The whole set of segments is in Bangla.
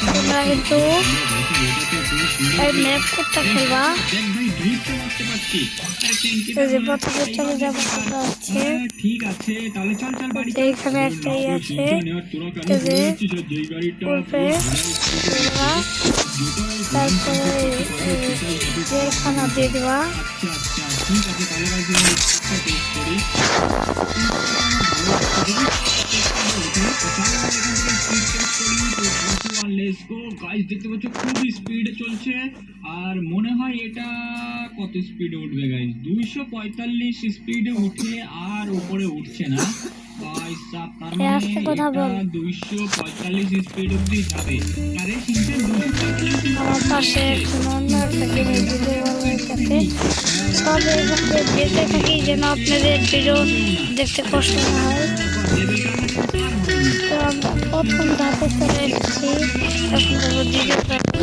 তোমরা কিন্তু এই ম্যাপ কোডটা খেলবা। যে প্রথমে চলে যাবো তোমরা হচ্ছে এইখানে একটাই আছে তারপরে জেলখানা দিয়ে দেওয়া। দেখতে পাচ্ছ খুবই স্পিডে চলছে আর মনে হয় এটা কত স্পিডে উঠবে গাইস 245 স্পিডে উঠে আর উপরে উঠছে না গাইস তার মানে এটা 245 স্পিড অবধি যাবে আরে সিনচান 245 আমার পাশে অন্য একটা গেমের ভিডিও বানাইতেছে তবে এখানে দেখতে থাকি যেন আপনাদের ভিডিও দেখতে কষ্ট না হয়। তো আমরা প্রথম ধাপে চলে এসেছি এখন দেবো দ্বিতীয় ধাপে।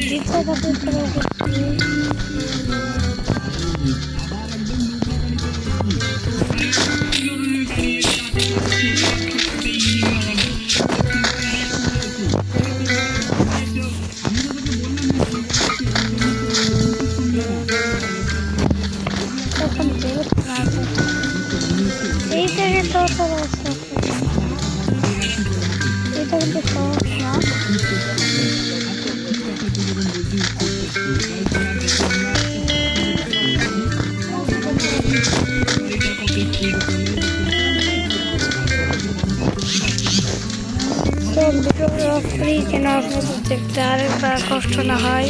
দ্বিতীয় ধাপে চলে এসেছি। এই জায়গায় তো এটা কিন্তু সহজ না। তো ভিডিও ফ্রি কেন আপনাদের দেখতে আরেকবার কষ্ট না হয়।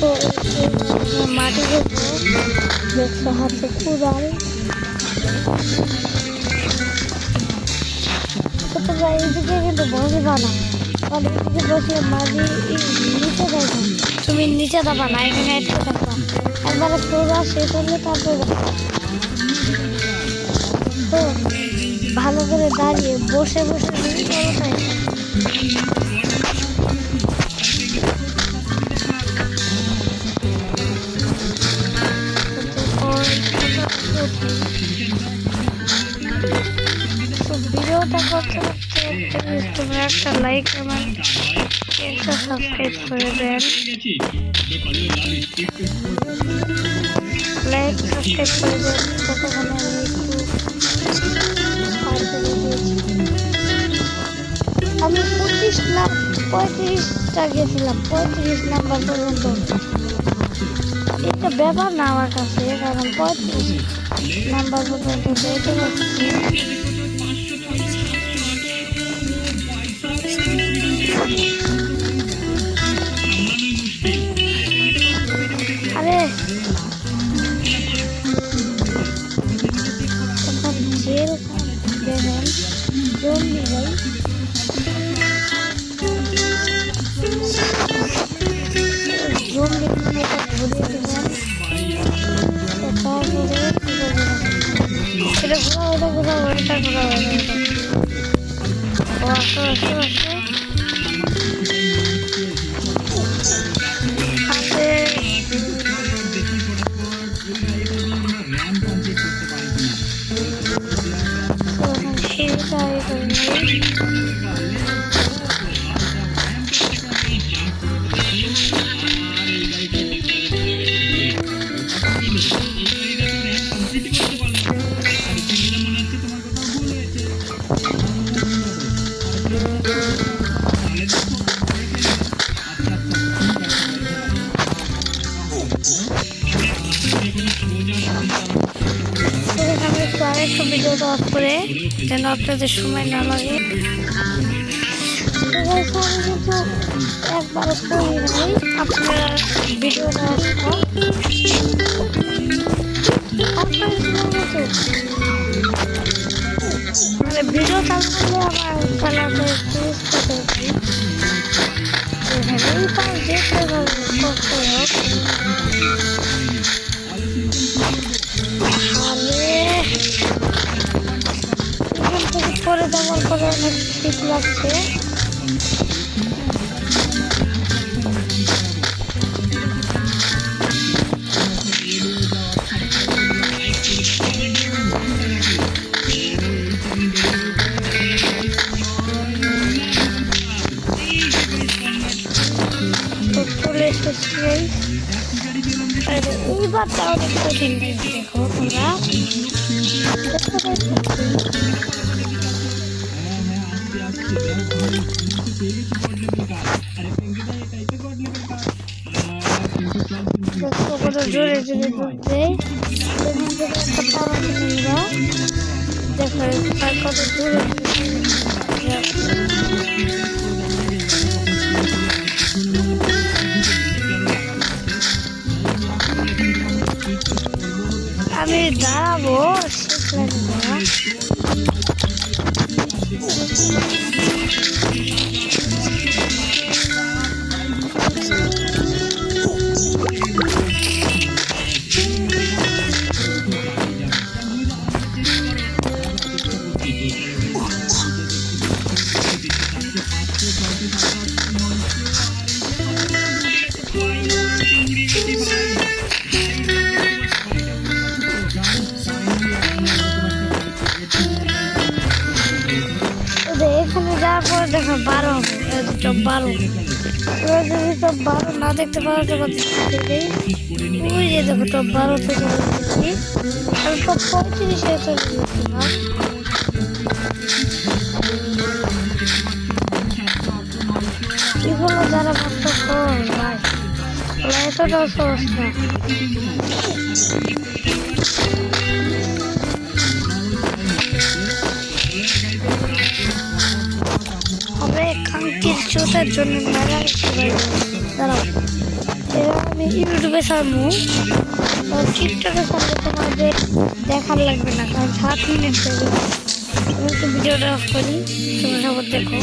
তো মাটি দেখতে হাতে কুড়াল তোমরা এইদিকে কিন্তু বসবা না কারণ এদিকে বসলে মাটি নিচে যাবে তুমি নিচে যাবা না এখানে একটু থাকবা একবারে সোজা শেষ হলে তারপরে তো ভালো করে দাঁড়িয়ে বসে বসে ভিডিওটা করতে তোমরা একটা লাইক এবং একটা সাবস্ক্রাইব করে দেন। লাইক সাবস্ক্রাইব করে দেন ততক্ষণে আমি 35টা গেছিলাম 35 নাম্বার পর্যন্ত। এটা ব্যাপার না আমার কাছে কারণ 35 নাম্বার পর্যন্ত যেতে পারছি। আরে জেল দেখেন জলদি ভাই জলদি এটা ঘুরিয়ে দেবেন এটা ঘোরাও এটা ঘোরাও এটা ঘোরাও আসো আসো আসো আরেকটু ভিডিওটা অফ করে যেন আপনাদের সময় না লাগে। একবার করি নাই আপনারা ভিডিওটা মানে ভিডিও চালু করলে আমার চ্যানেলে এভাবেই পাই দেখতে কষ্ট হোক। এখান থেকে যাওয়ার পরে অনেক শীত লাগছে। তো চলে এসেছি এইবারটা অনেক কঠিন দেখো তোমরা দেখতে পাচ্ছ। কত জোরে জোরে ঢুকছে দেখো কত জোরে আমি দাঁড়াবো এখানে যাওয়ার পরে দেখো 12 টপ 12 এবার যদি টপ 12 না দেখতে পারো তখন ওই যে দেখো টপ 12 থেকে আমি টপ 35 এ চলে গেছিলাম। এগুলো যারা মাত্র ভাই এতটাও সহজ না। খাঙ্কির চোটার জন্য মেলা দাঁড়াও এবার আমি ইউটিউবে ছাড়বো টিকটকে ছাড়লে তোমাদের দেখার লাগবে না কারণ 7 মিনিট দেবে। আমি একটু ভিডিওটা অফ করি তোমরা সব দেখো।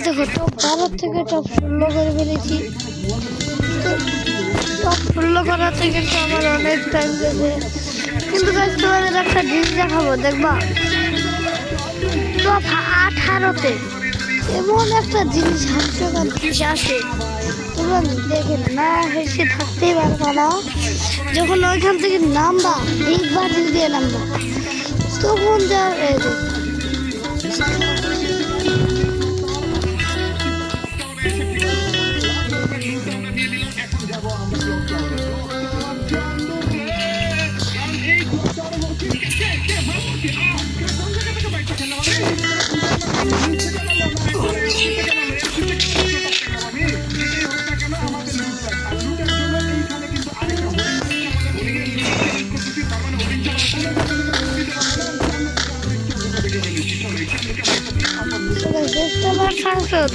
দেখো টপ 12 থেকে টপ 16 করে ফেলেছি। টপ 16 করাতে কিন্তু আমার অনেক টাইম গেছে, কিন্তু তোমাদের একটা জিনিস দেখাবো দেখবা টপ 18তে এমন একটা জিনিস হাস্যকর জিনিস আসে তোমরা দেখে না হেসে থাকতেই পারবা না। যখন ওইখান থেকে নামবা একবার দিয়ে নামবা তখন যা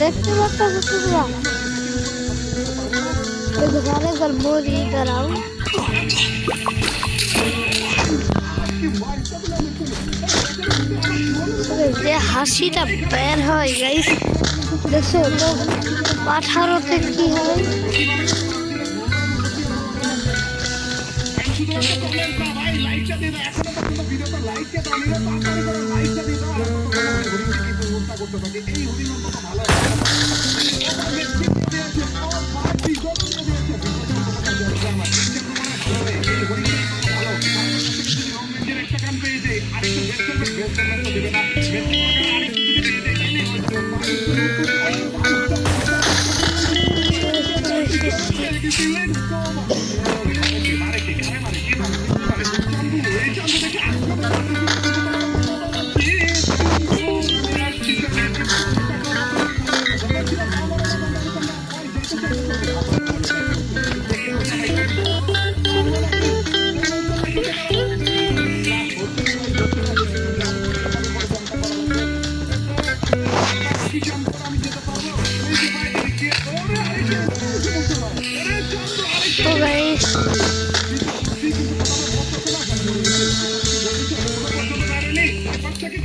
দেখতে পাচ্ছ তোমরা আরেকবার বলি দাঁড়াও। যে হাসিটা বের হয় গাইস দেখছো তো 18তে কি হয়। আরে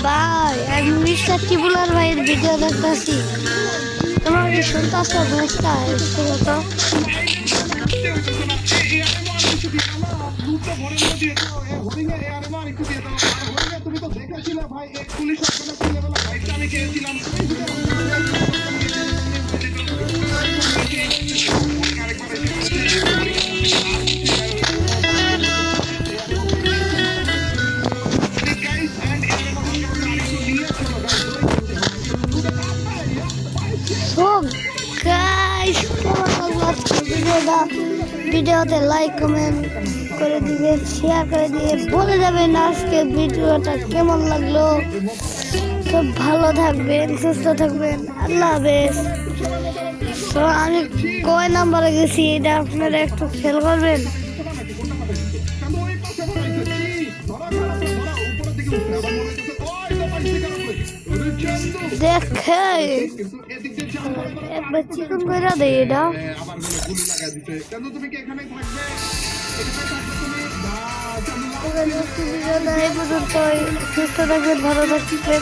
ভাই, আমি মিস্টার টিবুলার ভাইয়ের ভিডিও দেখতেছি। তোমার কি শুনতেছ ভয়েসটা? এসে তো তুমি তো দেখেছিলে ভাই, এক পুলিশ ভাইটা আমি খেয়েছিলাম। সো গাইস, কেমন লাগলো আজকের ভিডিওটা? ভিডিওতে লাইক কমেন্ট করে দিবেন, শেয়ার করে দিয়ে বলে যাবেন আজকের ভিডিওটা কেমন লাগলো। সব ভালো থাকবেন, সুস্থ থাকবেন, আল্লাহ হাফেজ। তো আমি কয় নাম্বারে গেছি এটা আপনারা একটু খেয়াল করবেন। দেখে একবার চিকন করে দেয় এটা। সুস্থ থাকবেন, ভালো থাকবেন।